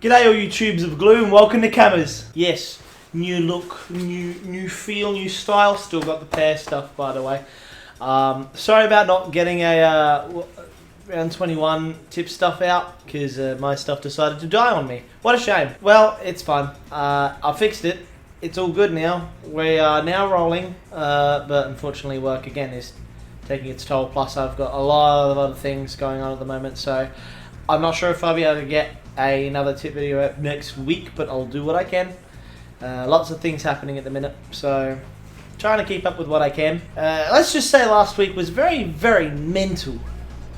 G'day all you tubes of glue and welcome to Cameras. Yes, new look, new feel, new style. Still got the pear stuff, by the way. Sorry about not getting a round 21 tip stuff out because my stuff decided to die on me. What a shame. Well, it's fine. I fixed it. It's all good now. We are now rolling, but unfortunately work again is taking its toll. Plus I've got a lot of other things going on at the moment, so I'm not sure if I'll be able to get another tip video out next week, but I'll do what I can. Lots of things happening at the minute, so trying to keep up with what I can. Let's just say last week was very, very mental.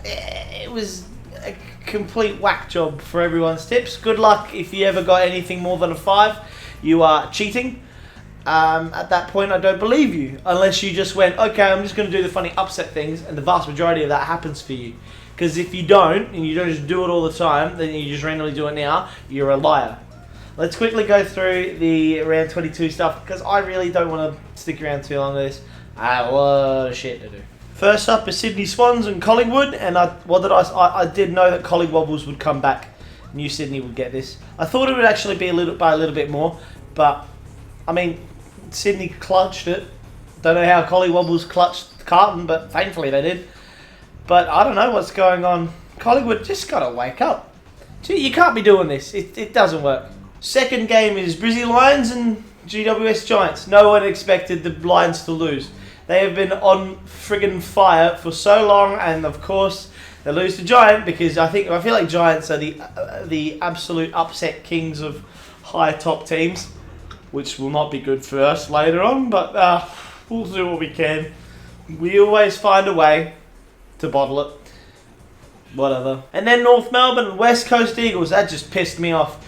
It was a complete whack job for everyone's tips. Good luck if you ever got anything more than a 5. You are cheating. At that point, I don't believe you, unless you just went, okay, I'm just going to do the funny upset things, and the vast majority of that happens for you. Because if you don't, and you don't just do it all the time, then you just randomly do it now, you're a liar. Let's quickly go through the round 22 stuff, because I really don't want to stick around too long with this. I have a lot of shit to do. First up is Sydney Swans and Collingwood, and I did know that Collingwobbles would come back. Knew Sydney would get this. I thought it would actually be a little bit more, but I mean, Sydney clutched it. Don't know how Collingwobbles clutched Carlton, but thankfully they did. But I don't know what's going on. Collingwood just got to wake up. You can't be doing this. It doesn't work. Second game is Brizzy Lions and GWS Giants. No one expected the Lions to lose. They have been on friggin' fire for so long, and of course they lose to Giant because I feel like Giants are the absolute upset kings of high top teams, which will not be good for us later on. But we'll do what we can. We always find a way to bottle it. Whatever. And then North Melbourne and West Coast Eagles. That just pissed me off.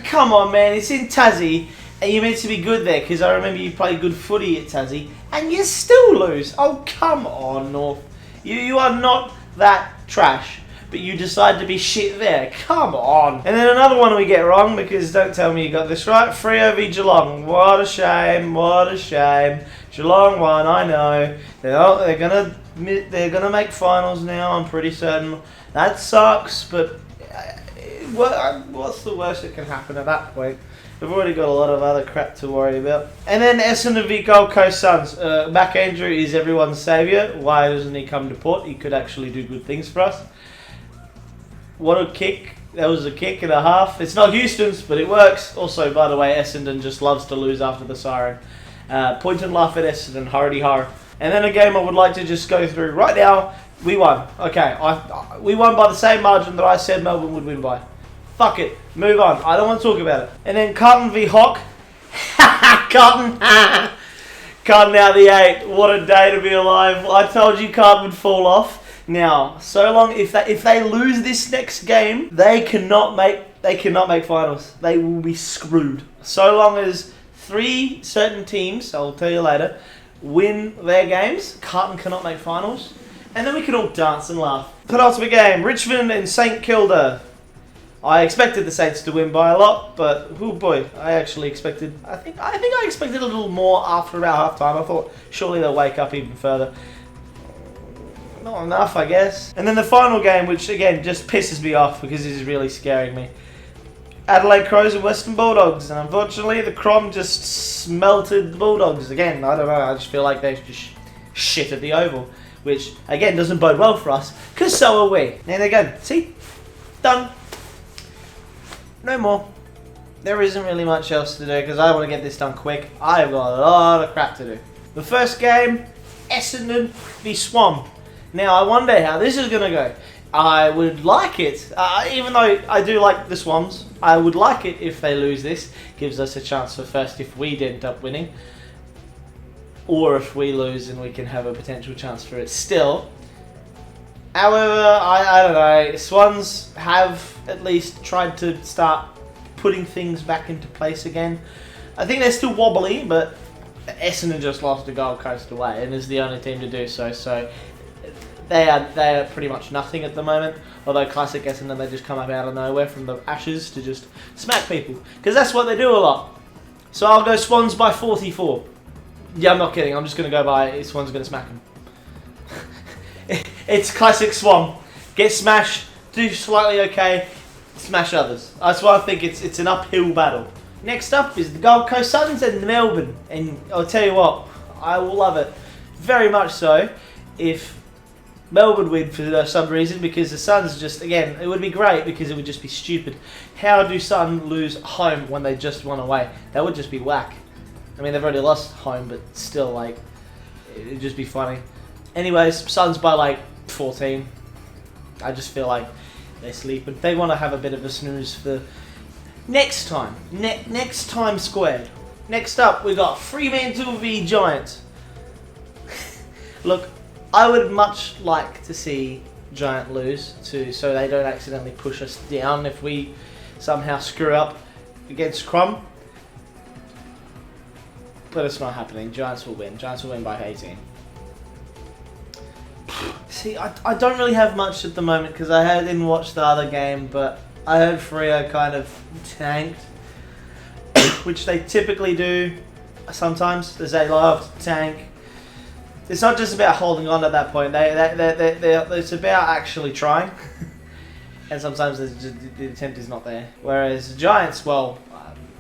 Come on, man. It's in Tassie, and you're meant to be good there because I remember you played good footy at Tassie, and you still lose. Oh, come on, North. You are not that trash, but you decide to be shit there. Come on. And then another one we get wrong, because don't tell me you got this right. Freo v Geelong. What a shame. What a shame. Geelong won, I know. They're gonna make finals now, I'm pretty certain. That sucks, but what's the worst that can happen at that point? We've already got a lot of other crap to worry about. And then Essendon v Gold Coast Suns. Mac Andrew is everyone's saviour. Why doesn't he come to Port? He could actually do good things for us. What a kick. That was a kick and a half. It's not Houston's, but it works. Also, by the way, Essendon just loves to lose after the siren. Point and laugh at Essendon, hardy har. And then a game I would like to just go through right now. We won. Okay, we won by the same margin that I said Melbourne would win by. Fuck it. Move on. I don't want to talk about it. And then Carlton v Hock. Carlton. Carlton out the 8. What a day to be alive. I told you Carlton would fall off. Now, so long if they lose this next game, they cannot make finals. They will be screwed. So long as 3 certain teams, I'll tell you later, win their games, Carlton cannot make finals, and then we can all dance and laugh. Penultimate game, Richmond and St Kilda. I expected the Saints to win by a lot, but oh boy, I think I expected a little more after about half time. I thought surely they'll wake up even further. Not enough, I guess. And then the final game, which again just pisses me off because this is really scaring me. Adelaide Crows and Western Bulldogs, and unfortunately the Crom just smelted the Bulldogs again. I don't know, I just feel like they just shit at the Oval, which again doesn't bode well for us, because so are we. And again, see? Done. No more. There isn't really much else to do, because I want to get this done quick. I've got a lot of crap to do. The first game, Essendon v Swans. Now, I wonder how this is going to go. I would like it, even though I do like the Swans, I would like it if they lose this. Gives us a chance for first if we end up winning. Or if we lose and we can have a potential chance for it still. However, I don't know, Swans have at least tried to start putting things back into place again. I think they're still wobbly, but Essendon just lost to Gold Coast away and is the only team to do so. So they are pretty much nothing at the moment. Although classic Essendon, they just come up out of nowhere from the ashes to just smack people. Because that's what they do a lot. So I'll go Swans by 44. Yeah, I'm not kidding. I'm just going to go by Swans going to smack them. It's classic Swan. Get smashed, do slightly okay, smash others. That's why I think it's an uphill battle. Next up is the Gold Coast Suns and Melbourne, and I'll tell you what, I will love it very much so if Melbourne win for some reason, because the Suns just, again, it would be great because it would just be stupid. How do Sun lose home when they just won away? That would just be whack. I mean, they've already lost home, but still, like, it'd just be funny. Anyways, Suns by like 14. I just feel like they're sleeping. They want to have a bit of a snooze for next time. Next time squared. Next up, we got Fremantle V Giants. Look, I would much like to see Giant lose so they don't accidentally push us down if we somehow screw up against Crum. But it's not happening. Giants will win. Giants will win by 18. See, I don't really have much at the moment because I didn't watch the other game, but I heard Freo kind of tanked, which they typically do sometimes, as they love to tank. It's not just about holding on at that point. It's about actually trying, and sometimes the attempt is not there. Whereas the Giants, well,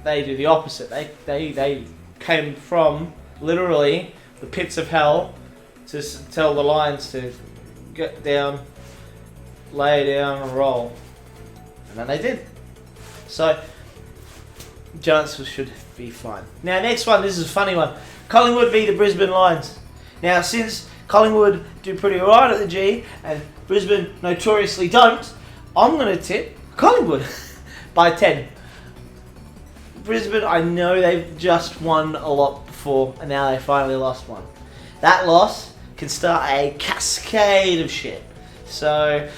they do the opposite. They came from literally the pits of hell to tell the Lions to get down, lay down, and roll. And then they did. So, Giants should be fine. Now, next one, this is a funny one. Collingwood v the Brisbane Lions. Now, since Collingwood do pretty alright at the G, and Brisbane notoriously don't, I'm going to tip Collingwood by 10. Brisbane, I know they've just won a lot before, and now they finally lost one. That loss can start a cascade of shit. So,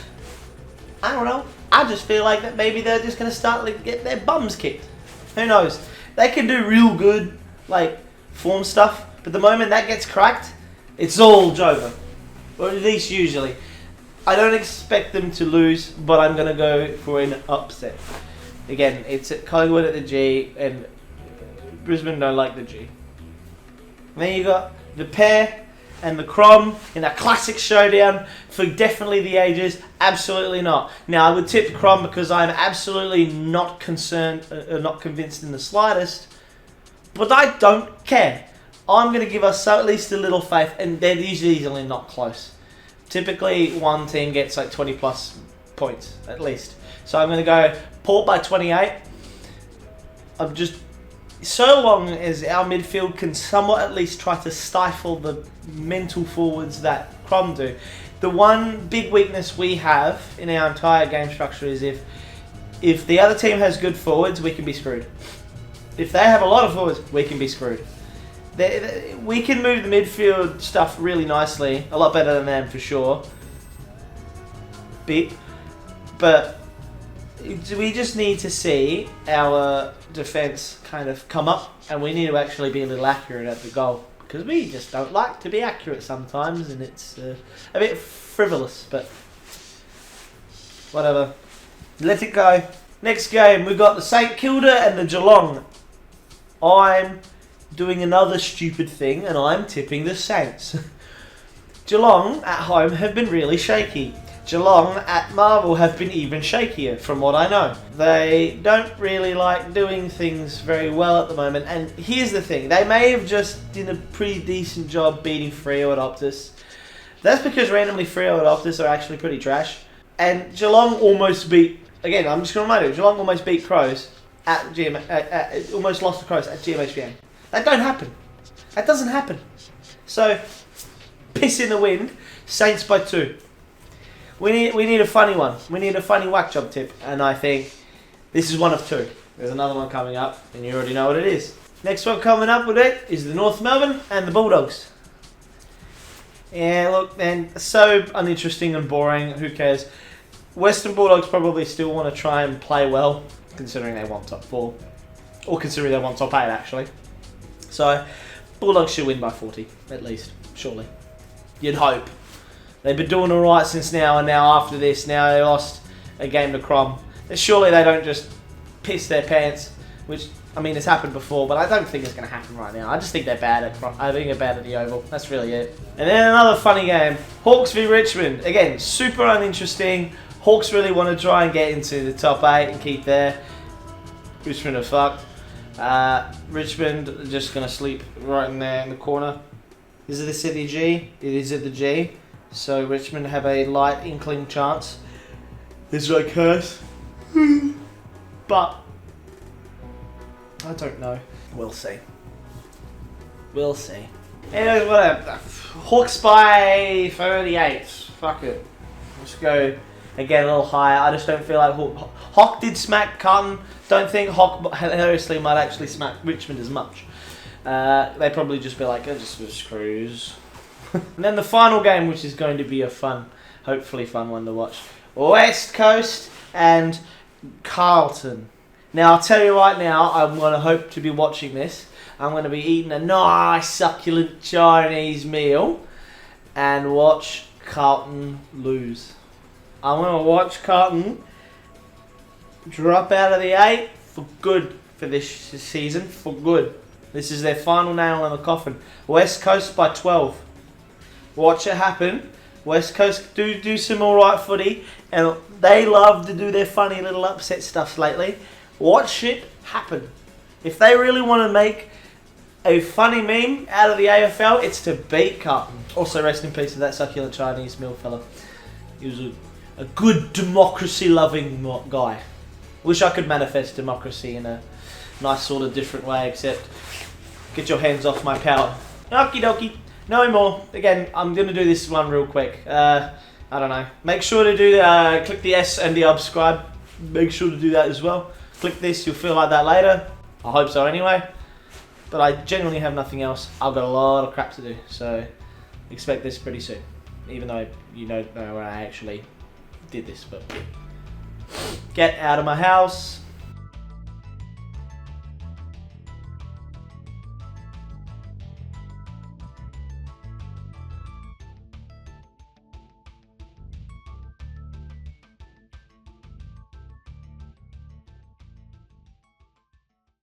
I don't know. I just feel like that maybe they're just going to start to get their bums kicked. Who knows? They can do real good, like, form stuff, but the moment that gets cracked, it's all over. Or at least usually. I don't expect them to lose, but I'm going to go for an upset. Again, it's at Collingwood at the G, and Brisbane don't like the G. Then you got the pair and the Crom in a classic showdown for definitely the ages. Absolutely not. Now, I would tip Crom because I'm absolutely not concerned, not convinced in the slightest, but I don't care. I'm going to give us at least a little faith, and they're usually not close. Typically, one team gets like 20 plus points, at least. So I'm going to go Port by 28. I'm just, so long as our midfield can somewhat at least try to stifle the mental forwards that Crom do. The one big weakness we have in our entire game structure is if the other team has good forwards, we can be screwed. If they have a lot of forwards, we can be screwed. We can move the midfield stuff really nicely, a lot better than them for sure. But we just need to see our defence kind of come up, and we need to actually be a little accurate at the goal, because we just don't like to be accurate sometimes, and it's a bit frivolous, but whatever. Let it go. Next game, we've got the St Kilda and the Geelong. I'm doing another stupid thing, and I'm tipping the Saints. Geelong at home have been really shaky. Geelong at Marvel have been even shakier, from what I know. They don't really like doing things very well at the moment, and here's the thing, they may have just done a pretty decent job beating Freo at Optus. That's because randomly Freo at Optus are actually pretty trash, and Geelong almost beat, again, I'm just going to remind you, Geelong almost beat Crows at almost lost the Crows at GMHBA. That don't happen. That doesn't happen. So, piss in the wind, Saints by 2. We need a funny one. We need a funny whack job tip, and I think this is one of two. There's another one coming up, and you already know what it is. Next one coming up with it is the North Melbourne and the Bulldogs. Yeah, look, man, so uninteresting and boring. Who cares? Western Bulldogs probably still want to try and play well, considering they want top 4, or considering they want top 8 actually. So, Bulldogs should win by 40 at least, surely. You'd hope. They've been doing alright since now, and now after this, now they lost a game to Crom. Surely they don't just piss their pants, which, I mean, it's happened before, but I don't think it's going to happen right now. I just think they're bad at Crom. I think they're bad at the Oval. That's really it. And then another funny game, Hawks v Richmond. Again, super uninteresting. Hawks really want to try and get into the top 8 and keep there. Richmond are fucked. Richmond are just going to sleep right in there in the corner. Is it the City G? It is at the G. So Richmond have a light inkling chance. This is a curse. But I don't know. We'll see. We'll see. Anyway, whatever. Hawks by 38. Fuck it. Let's go again a little higher. I just don't feel like Hawk did smack Carlton. Don't think Hawk hilariously might actually smack Richmond as much. They probably just be like, oh, just screws. And then the final game, which is going to be a fun, hopefully fun one to watch. West Coast and Carlton. Now, I'll tell you right now, I'm going to hope to be watching this. I'm going to be eating a nice, succulent Chinese meal and watch Carlton lose. I'm going to watch Carlton drop out of the 8 for good for this season, for good. This is their final nail in the coffin. West Coast by 12. Watch it happen. West Coast do some alright footy, and they love to do their funny little upset stuffs lately. Watch it happen. If they really want to make a funny meme out of the AFL, it's to beat Carlton. Also, rest in peace to that succulent Chinese meal fella. He was a good democracy-loving guy. Wish I could manifest democracy in a nice sort of different way, except get your hands off my power. Okie dokie. No more. Again, I'm going to do this one real quick. I don't know. Make sure to do click the S and the subscribe. Make sure to do that as well. Click this, you'll feel like that later. I hope so anyway. But I genuinely have nothing else. I've got a lot of crap to do. So expect this pretty soon. Even though you don't know where I actually did this. But get out of my house.